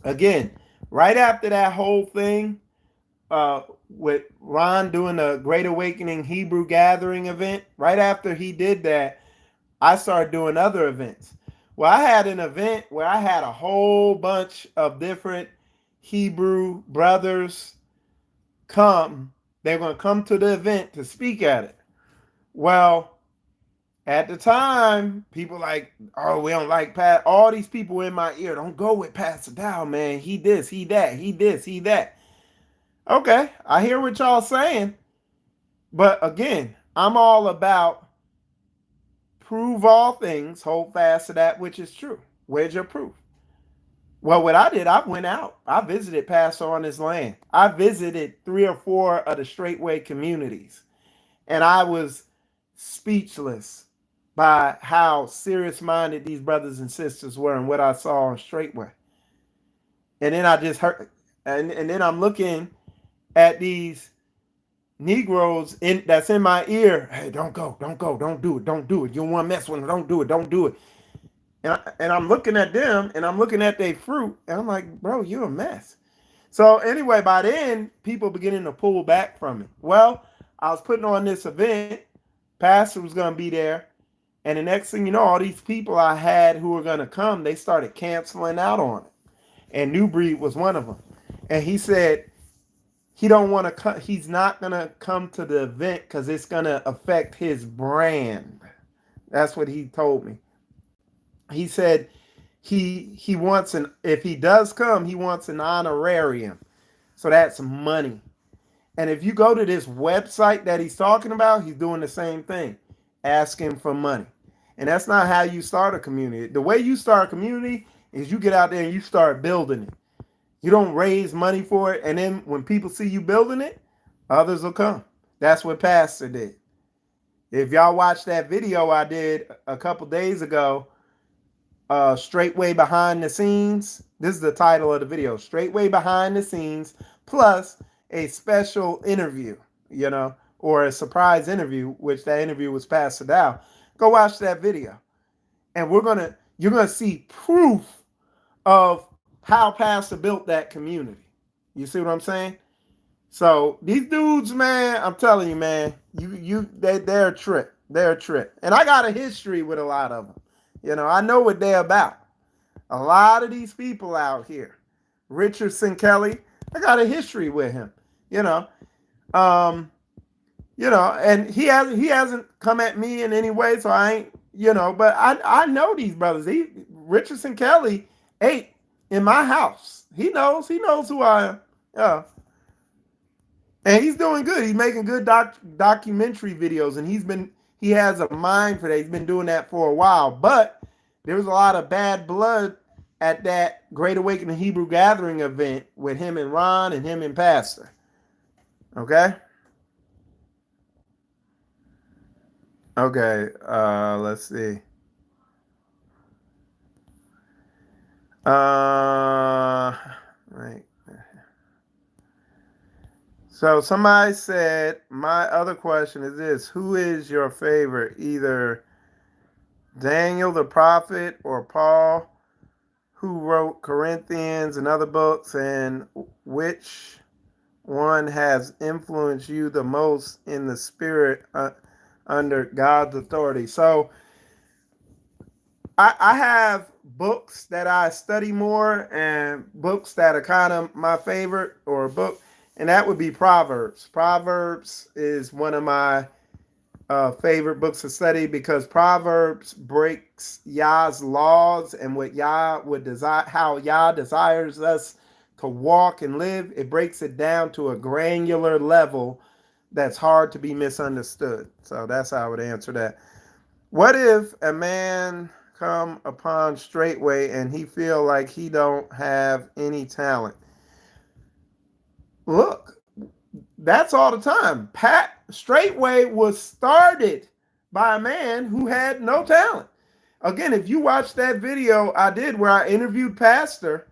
Again, right after that whole thing with Ron doing the Great Awakening Hebrew Gathering event, right after he did that, I started doing other events. Well, I had an event where I had a whole bunch of different Hebrew brothers come. They're going to come to the event to speak at it. Well, at the time, people like, oh, we don't like Pat. All these people in my ear, don't go with Pastor Dow, man. He this, he that, he this, he that. Okay, I hear what y'all saying. But again, I'm all about prove all things, hold fast to that which is true. Where's your proof? Well, what I did, I went out. I visited Pastor on his land. I visited 3 or 4 of the Straitway communities. And I was speechless by how serious-minded these brothers and sisters were and what I saw on Straitway. And then I just heard, and then I'm looking at these Negroes that's in my ear. Hey, don't go, don't do it. You don't want to mess with them, don't do it. And I'm looking at them, and I'm looking at their fruit, and I'm like, bro, you're a mess. So anyway, by then, people beginning to pull back from it. Well, I was putting on this event. Pastor was going to be there. And the next thing you know, all these people I had who were going to come, they started canceling out on it. And New Breed was one of them. And he said he don't want to come. He's not going to come to the event because it's going to affect his brand. That's what he told me. He said he wants if he does come, he wants an honorarium. So that's money. And if you go to this website that he's talking about, he's doing the same thing. asking for money. And that's not how you start a community. The way you start a community is you get out there and you start building it. You don't raise money for it. And then when people see you building it, others will come. That's what Pastor did. If y'all watched that video I did a couple days ago, Straightway Behind the Scenes. This is the title of the video, Straightway Behind the Scenes, plus a special interview, or a surprise interview, which that interview was Pastor Dow. Go watch that video. And you're gonna see proof of how Pastor built that community. You see what I'm saying? So these dudes, man, I'm telling you, man, they're a trip. They're a trip. And I got a history with a lot of them. I know what they're about. A lot of these people out here. Richardson Kelly, I got a history with him. And he hasn't come at me in any way, so I ain't, but I know these brothers. Richardson Kelly ate in my house. He knows who I am. Yeah. And he's doing good. He's making good documentary videos, and he has a mind for that. He's been doing that for a while. But there was a lot of bad blood at that Great Awakening Hebrew Gathering event with him and Ron and him and Pastor. Okay? Okay, let's see. Right. So somebody said, my other question is this: who is your favorite, either Daniel the prophet or Paul, who wrote Corinthians and other books, and which one has influenced you the most in the spirit under God's authority? So I have books that I study more and books that are kind of my favorite, or a book, and that would be Proverbs. Proverbs is one of my favorite books to study, because Proverbs breaks Yah's laws and what Yah would desire, how Yah desires us to walk and live. It breaks it down to a granular level that's hard to be misunderstood. So that's how I would answer that. What if a man come upon Straightway and he feel like he don't have any talent? Look, that's all the time. Straightway was started by a man who had no talent. Again, if you watch that video I did where I interviewed Pastor,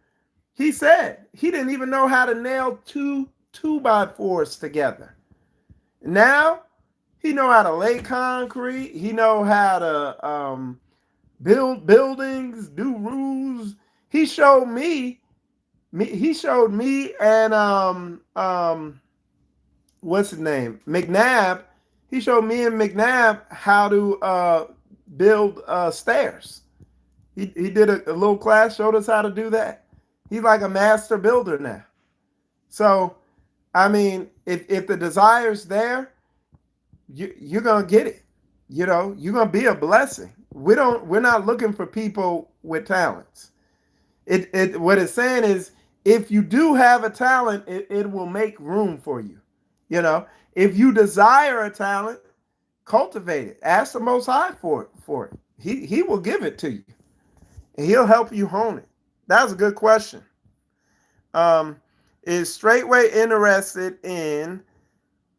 he said he didn't even know how to nail two 2x4s together. Now he know how to lay concrete. He know how to build buildings, do roofs. He showed me and what's his name? McNabb. He showed me and McNabb how to build stairs. He did a little class, showed us how to do that. He's like a master builder now. So, I mean, if the desire's there, you're gonna get it. You're gonna be a blessing. We're not looking for people with talents. What it's saying is, if you do have a talent, it will make room for you. If you desire a talent, cultivate it. Ask the Most High for it. He will give it to you, and He'll help you hone it. That was a good question. Is Straightway interested in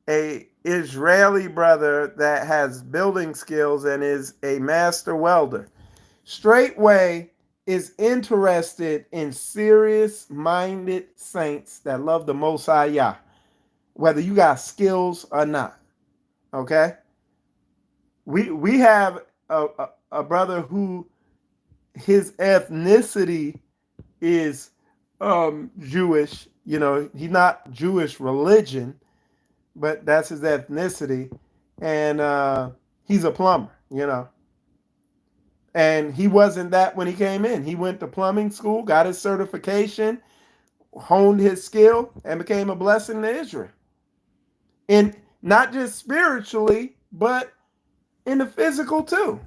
a Israeli brother that has building skills and is a master welder? Straightway is interested in serious-minded saints that love the Most High Yah, whether you got skills or not. Okay? We have a brother who his ethnicity is Jewish. He's not Jewish religion, but that's his ethnicity, and he's a plumber. And he wasn't that when he came in. He went to plumbing school, got his certification, honed his skill, and became a blessing to Israel. And not just spiritually, but in the physical too.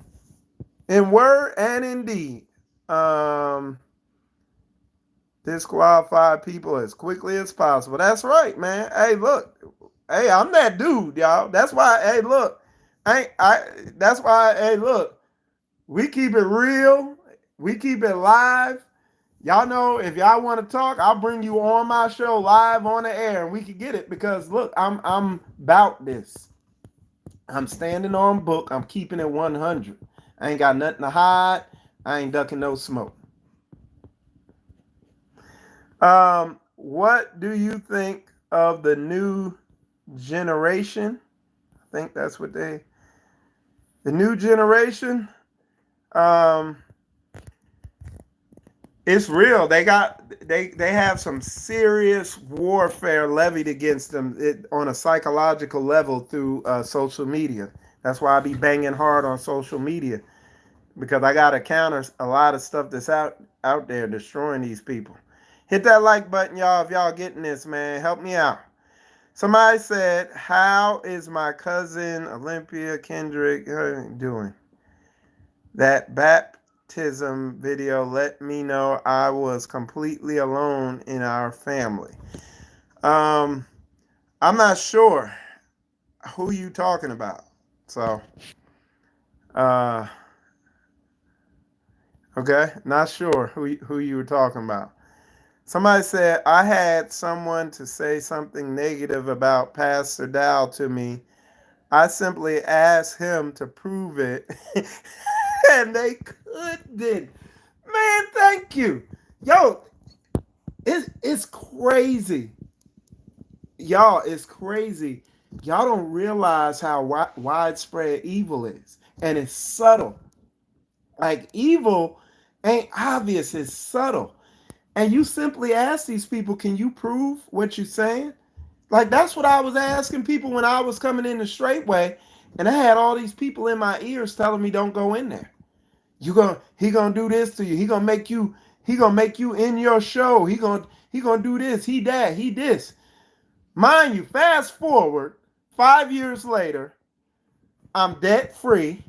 In word and in deed. Disqualify people as quickly as possible. That's right, man. Hey, look. Hey, I'm that dude, y'all. That's why, hey, look. That's why, hey, look, we keep it real. We keep it live. Y'all know if y'all want to talk, I'll bring you on my show live on the air and we can get it because look, I'm about this. I'm standing on book. I'm keeping it 100. I ain't got nothing to hide. I ain't ducking no smoke. What do you think of the new generation? I think that's what the new generation. It's real. They have some serious warfare levied against them on a psychological level through social media. That's why I be banging hard on social media because I got to counter a lot of stuff that's out there destroying these people. Hit that like button, y'all, if y'all getting this, man. Help me out. Somebody said, how is my cousin Olympia Kendrick doing? That baptism video let me know I was completely alone in our family. I'm not sure who you talking about. So, okay, not sure who you were talking about. Somebody said, I had someone to say something negative about Pastor Dow to me. I simply asked him to prove it, and they couldn't. Man, thank you. Yo, it's crazy. Y'all, it's crazy. Y'all don't realize how widespread evil is, and it's subtle. Like, evil ain't obvious, it's subtle. And you simply ask these people, can you prove what you're saying? Like, that's what I was asking people when I was coming in the Straitway, and I had all these people in my ears telling me don't go in there. He gonna do this to you. He gonna make you in your show. He gonna do this, he that, he this. Mind you, fast forward 5 years later, I'm debt free.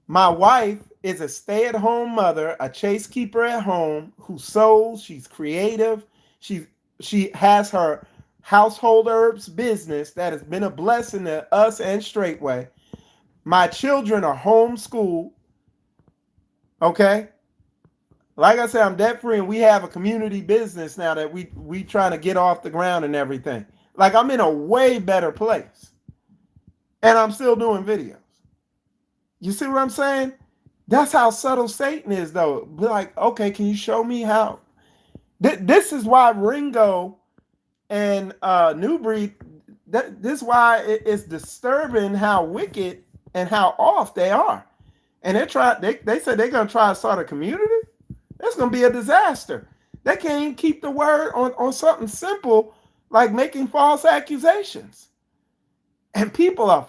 My wife is a stay-at-home mother, a chase keeper at home who sews, she's creative. She has her household herbs business that has been a blessing to us and Straitway. My children are homeschooled. Okay? Like I said, I'm debt free and we have a community business now that we trying to get off the ground and everything. Like, I'm in a way better place. And I'm still doing videos. You see what I'm saying? That's how subtle Satan is, though. Be like, okay, can you show me how? This is why Ringo and New Breed, this is why it's disturbing how wicked and how off they are. And they said they're going to try to start a community. That's going to be a disaster. They can't even keep the word on something simple like making false accusations. And people are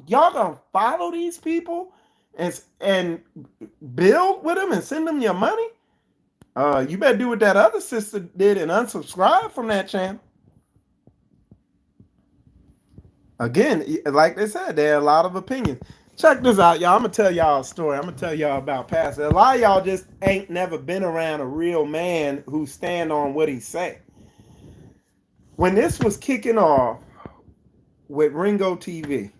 y'all going to follow these people and build with them and send them your money? You better do what that other sister did and unsubscribe from that channel. Again, like they said, there are a lot of opinions. Check this out, y'all. I'm going to tell y'all a story. I'm going to tell y'all about Pastor. A lot of y'all just ain't never been around a real man who stand on what he say. When this was kicking off with Ringo TV,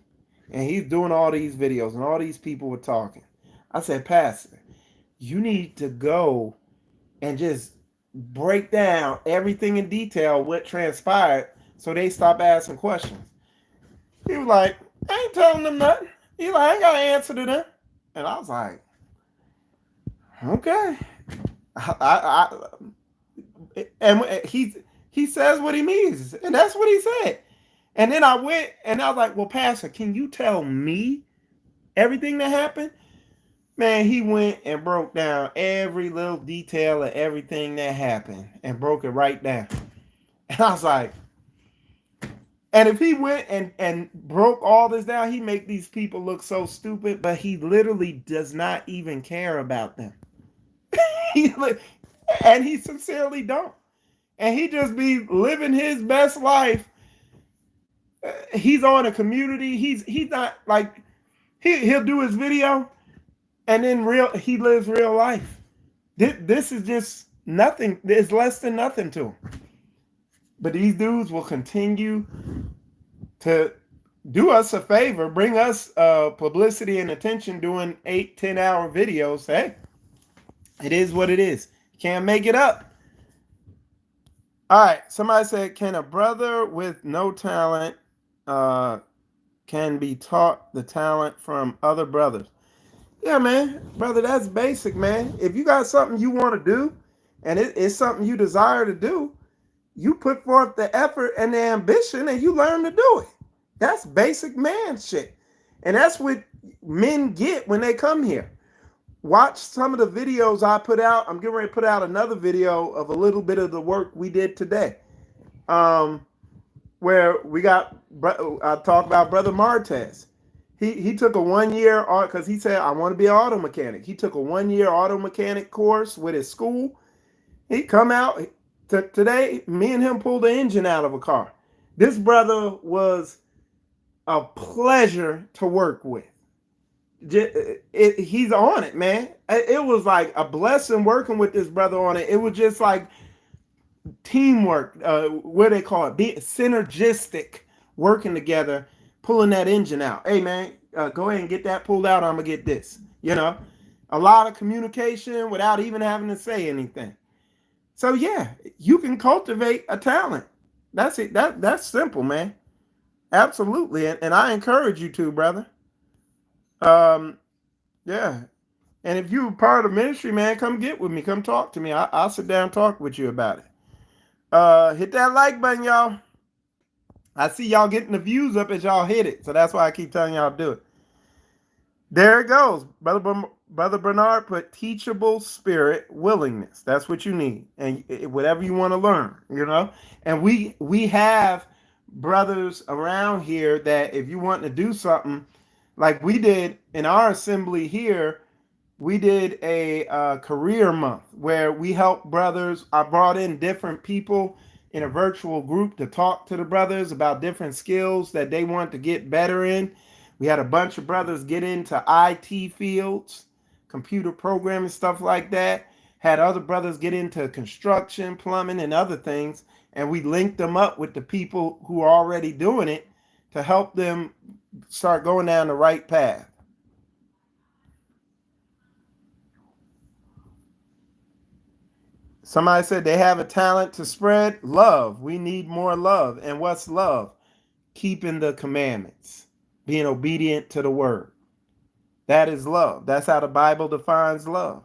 and he's doing all these videos, and all these people were talking, I said, Pastor, you need to go and just break down everything in detail, what transpired, so they stop asking questions. He was like, I ain't telling them nothing. He like, I ain't got an answer to them. And I was like, okay. And he says what he means. And that's what he said. And then I went and I was like, well, Pastor, can you tell me everything that happened? Man, he went and broke down every little detail of everything that happened and broke it right down. And I was like, and if he went and broke all this down, he make these people look so stupid, but he literally does not even care about them. And he sincerely don't. And he just be living his best life. He's on a community. He's not like, he'll do his video and then he lives real life. This is just nothing. It's less than nothing to him. But these dudes will continue to do us a favor, bring us publicity and attention doing 8-10 hour videos. Hey, it is what it is. Can't make it up. All right. Somebody said, can a brother with no talent can be taught the talent from other brothers? Yeah, man. Brother, that's basic, man. If you got something you want to do and it's something you desire to do, you put forth the effort and the ambition and you learn to do it. That's basic man shit. And that's what men get when they come here. Watch some of the videos I put out. I'm getting ready to put out another video of a little bit of the work we did today. Where we got, I talked about Brother Martez. He took a 1-year, because he said, I want to be an auto mechanic. He took a 1-year auto mechanic course with his school. He come out, today, me and him pulled the engine out of a car. This brother was a pleasure to work with. He's on it, man. It was like a blessing working with this brother on it. It was just like teamwork, what they call it, be synergistic, working together, pulling that engine out. Hey, man, go ahead and get that pulled out. I'm gonna get this. A lot of communication without even having to say anything. So yeah, you can cultivate a talent. That's it. That's simple, man. Absolutely, and I encourage you to, brother. Yeah. And if you're part of the ministry, man, come get with me. Come talk to me. I'll sit down and talk with you about it. Hit that like button, y'all. I see y'all getting the views up as y'all hit it. So that's why I keep telling y'all to do it. There it goes. Brother Bernard put teachable spirit, willingness. That's what you need. And whatever you want to learn, And we have brothers around here that if you want to do something, like we did in our assembly here, we did a career month where we helped brothers. I brought in different people in a virtual group to talk to the brothers about different skills that they want to get better in. We had a bunch of brothers get into IT fields, computer programming, stuff like that. Had other brothers get into construction, plumbing, and other things. And we linked them up with the people who are already doing it to help them start going down the right path. Somebody said they have a talent to spread love. We need more love. And what's love? Keeping the commandments, being obedient to the word. That is love. That's how the Bible defines love.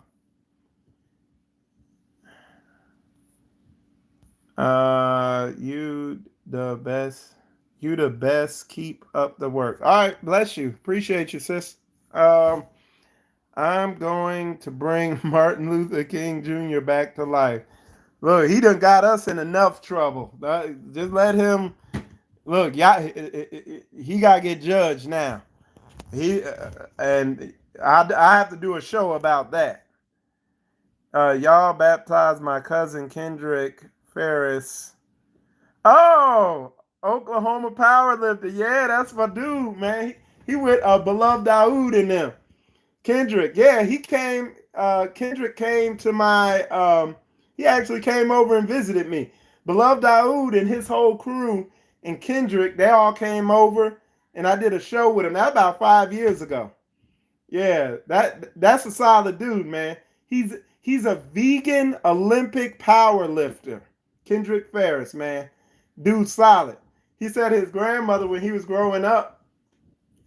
You the best. You the best. Keep up the work. All right, bless you. Appreciate you, sis. I'm going to bring Martin Luther King Jr. back to life. Look, he done got us in enough trouble. Just let him. Look, y'all, he got to get judged now. And I have to do a show about that. Y'all baptized my cousin Kendrick Ferris. Oh, Oklahoma powerlifter. Yeah, that's my dude, man. He with beloved Daoud in them. Kendrick, yeah, he came. Kendrick came to my. He actually came over and visited me. Beloved Daoud and his whole crew and Kendrick, they all came over, and I did a show with him. That about 5 years ago. Yeah, that's a solid dude, man. He's a vegan Olympic power lifter. Kendrick Ferris, man, dude, solid. He said his grandmother, when he was growing up,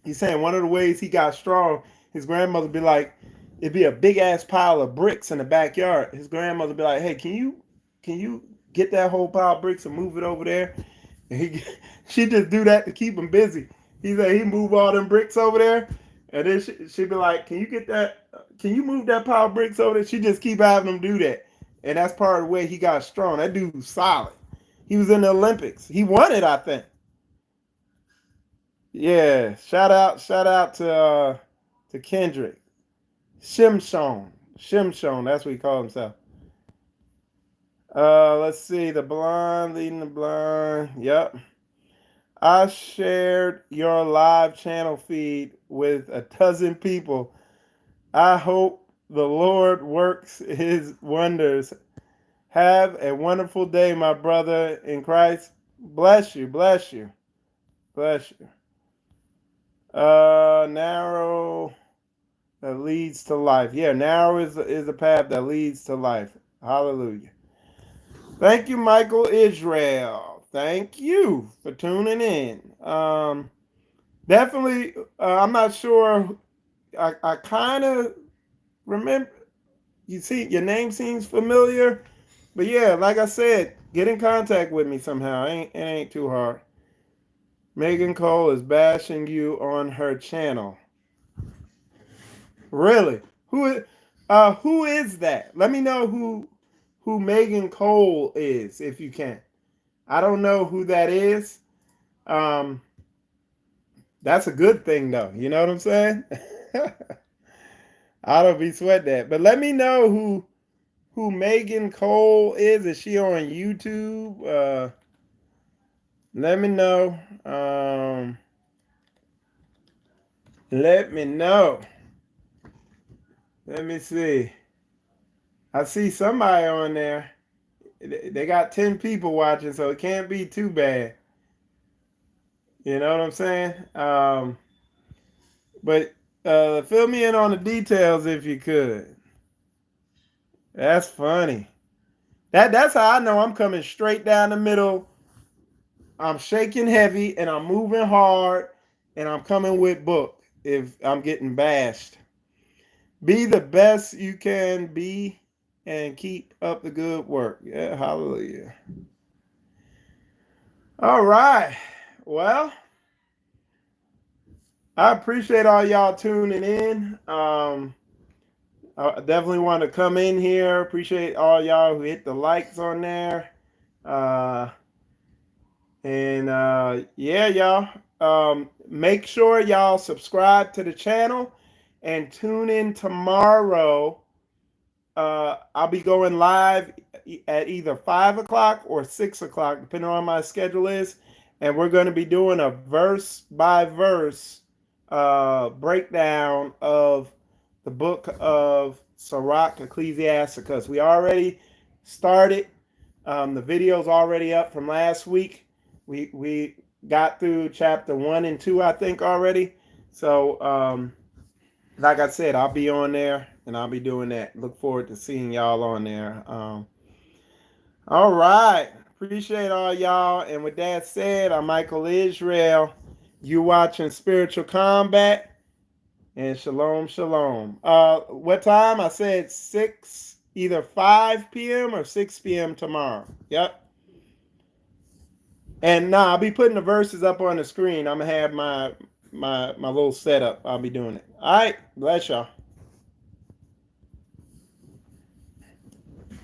he's saying one of the ways he got strong. His grandmother be like, it'd be a big ass pile of bricks in the backyard. His grandmother be like, hey, can you get that whole pile of bricks and move it over there? And she just do that to keep him busy. He said he move all them bricks over there, and then she'd be like, can you move that pile of bricks over there? She just keep having him do that. And that's part of the way he got strong. That dude was solid. He was in the Olympics. He won it, I think. Yeah, shout out to Kendrick. Shimshon, that's what he called himself. Let's see, the blind leading the blind. Yep. I shared your live channel feed with a dozen people. I hope the Lord works his wonders. Have a wonderful day, my brother in Christ. Bless you. Bless you. Bless you. Narrow that leads to life. Yeah, narrow is a path that leads to life. Hallelujah. Thank you, Michael Israel. Thank you for tuning in. Definitely, I'm not sure. I kind of remember. You see, your name seems familiar, but yeah, like I said, get in contact with me somehow. It ain't too hard. Megan Cole is bashing you on her channel. Really? Who is that? Let me know who Megan Cole is if you can. I don't know who that is. Um, that's a good thing though. You know what I'm saying? I don't be sweat that. But let me know who Megan Cole is. Is she on YouTube? Let me know. Let me know. Let me see. I see somebody on there. They got 10 people watching, so it can't be too bad. You know what I'm saying? But fill me in on the details if you could. That's funny. That's how I know I'm coming straight down the middle. I'm shaking heavy and I'm moving hard and I'm coming with book if I'm getting bashed. Be the best you can be and keep up the good work. Yeah, hallelujah. All right. Well, I appreciate all y'all tuning in. I definitely want to come in here. Appreciate all y'all who hit the likes on there. Yeah, y'all. Make sure y'all subscribe to the channel and tune in tomorrow. I'll be going live at either 5 o'clock or 6 o'clock, depending on my schedule is. And we're going to be doing a verse by verse breakdown of the book of Sirach, Ecclesiasticus. We already started. The video's already up from last week. We got through chapter 1 and 2, I think, already. So, like I said, I'll be on there and I'll be doing that. Look forward to seeing y'all on there. All right. Appreciate all y'all. And with that said, I'm Michael Israel. You watching Spiritual Combat. And shalom, shalom. What time? I said 6, either 5 p.m. or 6 p.m. tomorrow. Yep. And I'll be putting the verses up on the screen. I'm gonna have my little setup. I'll be doing it. All right. Bless y'all.